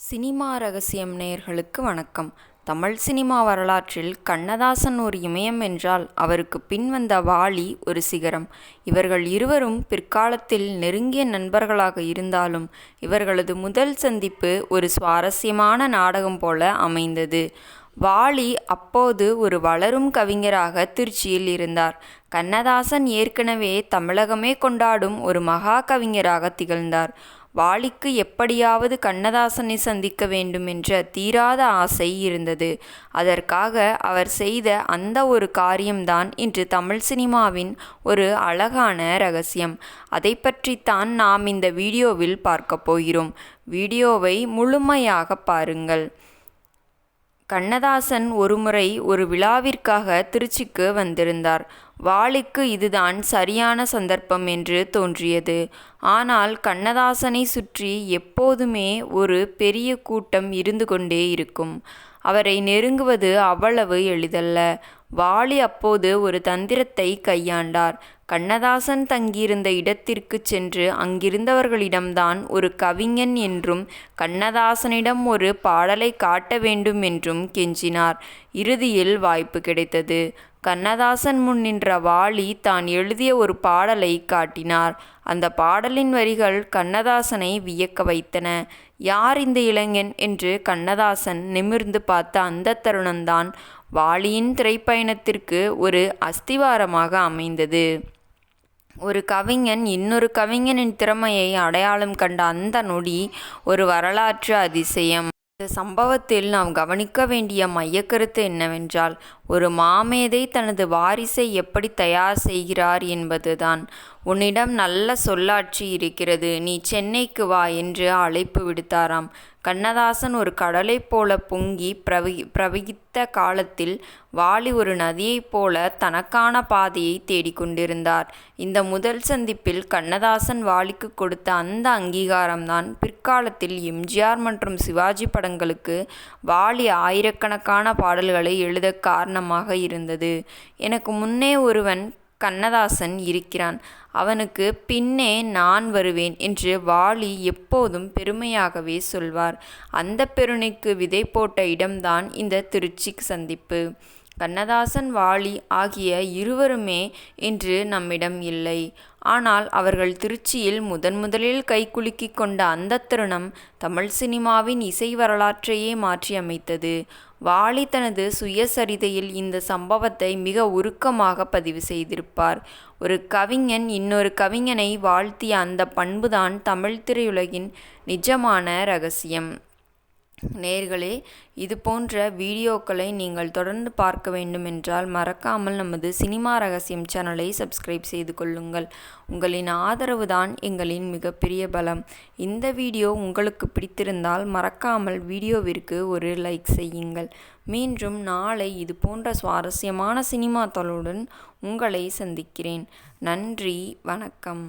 Cinema ரகசியம் நேயர்களுக்கு வணக்கம். தமிழ் சினிமா வரலாற்றில் கண்ணதாசன் ஒரு இமயம் என்றால் அவருக்கு பின் வந்த வாலி ஒரு சிகரம். இவர்கள் இருவரும் பிற்காலத்தில் நெருங்கிய நண்பர்களாக இருந்தாலும் இவர்களது முதல் சந்திப்பு ஒரு சுவாரஸ்யமான நாடகம் போல அமைந்தது. வாலி அப்போது ஒரு வளரும் கவிஞராக திருச்சியில் இருந்தார். கண்ணதாசன் ஏற்கனவே தமிழகமே கொண்டாடும் ஒரு மகா கவிஞராக திகழ்ந்தார். வாலிக்கு எப்படியாவது கண்ணதாசனை சந்திக்க வேண்டும் என்ற தீராத ஆசை இருந்தது. அதற்காக அவர் செய்த அந்த ஒரு காரியம்தான் இன்று தமிழ் சினிமாவின் ஒரு அழகான ரகசியம். அதை பற்றித்தான் நாம் இந்த வீடியோவில் பார்க்க போகிறோம். வீடியோவை முழுமையாக பாருங்கள். கண்ணதாசன் ஒருமுறை ஒரு விழாவிற்காக திருச்சிக்கு வந்திருந்தார். வாலிக்கு இதுதான் சரியான சந்தர்ப்பம் என்று தோன்றியது. ஆனால் கண்ணதாசனை சுற்றி எப்போதுமே ஒரு பெரிய கூட்டம் இருந்து கொண்டே இருக்கும். அவரை நெருங்குவது அவ்வளவு எளிதல்ல. வாலி அப்போது ஒரு தந்திரத்தை கையாண்டார். கண்ணதாசன் தங்கியிருந்த இடத்திற்கு சென்று அங்கிருந்தவர்களிடம்தான் ஒரு கவிஞன் என்றும் கண்ணதாசனிடம் ஒரு பாடலை காட்ட வேண்டும் என்றும் கெஞ்சினார். இறுதியில் வாய்ப்பு கிடைத்தது. கண்ணதாசன் முன் நின்ற வாலி தான் எழுதிய ஒரு பாடலை காட்டினார். அந்த பாடலின் வரிகள் கண்ணதாசனை வியக்க வைத்தன. யார் இந்த இளைஞன் என்று கண்ணதாசன் நிமிர்ந்து பார்த்த அந்த தருணம்தான் வாலியின் திரைப்பயணத்திற்கு ஒரு அஸ்திவாரமாக அமைந்தது. ஒரு கவிஞன் இன்னொரு கவிஞனின் திறமையை அடையாளம் கண்ட அந்த நொடி ஒரு வரலாற்று அதிசயம். இந்த சம்பவத்தில் நாம் கவனிக்க வேண்டிய மையக்கருத்து என்னவென்றால், ஒரு மாமேதை தனது வாரிசை எப்படி தயார் செய்கிறார் என்பதுதான். உன்னிடம் நல்ல சொல்லாட்சி இருக்கிறது, நீ சென்னைக்கு வா என்று அழைப்பு விடுத்தாராம். கண்ணதாசன் ஒரு கடலைப் போல பொங்கி பிரவகித்த காலத்தில் வாலி ஒரு நதியைப் போல தனக்கான பாதையை தேடிக்கொண்டிருந்தார். இந்த முதல் சந்திப்பில் கண்ணதாசன் வாலிக்கு கொடுத்த அந்த அங்கீகாரம்தான் பிற்காலத்தில் எம்ஜிஆர் மற்றும் சிவாஜி படங்களுக்கு வாலி ஆயிரக்கணக்கான பாடல்களை எழுத காரணமாக இருந்தது. எனக்கு முன்னே ஒருவன் கண்ணதாசன் இருக்கிறான், அவனுக்கு பின்னே நான் வருவேன் என்று வாலி எப்போதும் பெருமையாகவே சொல்வார். அந்த பெருமைக்கு விதை போட்ட இடம்தான் இந்த திருச்சி சந்திப்பு. கண்ணதாசன் வாலி ஆகிய இருவருமே இன்று நம்மிடம் இல்லை. ஆனால் அவர்கள் திருச்சியில் முதலில் கைகுலுக்கிக் கொண்ட அந்த தருணம் தமிழ் சினிமாவின் இசை வரலாற்றையே மாற்றியமைத்தது. வாலி தனது சுயசரிதையில் இந்த சம்பவத்தை மிக உருக்கமாக பதிவு செய்திருப்பார். ஒரு கவிஞன் இன்னொரு கவிஞனை வாழ்த்திய அந்த பண்புதான் தமிழ் திரையுலகின் நிஜமான ரகசியம். நேயர்களே, இது போன்ற வீடியோக்களை நீங்கள் தொடர்ந்து பார்க்க வேண்டுமென்றால் மறக்காமல் நமது சினிமா ரகசியம் சேனலை சப்ஸ்கிரைப் செய்து கொள்ளுங்கள். உங்களின் ஆதரவு தான் எங்களின் மிகப்பெரிய பலம். இந்த வீடியோ உங்களுக்கு பிடித்திருந்தால் மறக்காமல் வீடியோவிற்கு ஒரு லைக் செய்யுங்கள். மீண்டும் நாளை இது போன்ற சுவாரஸ்யமான சினிமா தளத்துடன் உங்களை சந்திக்கிறேன். நன்றி, வணக்கம்.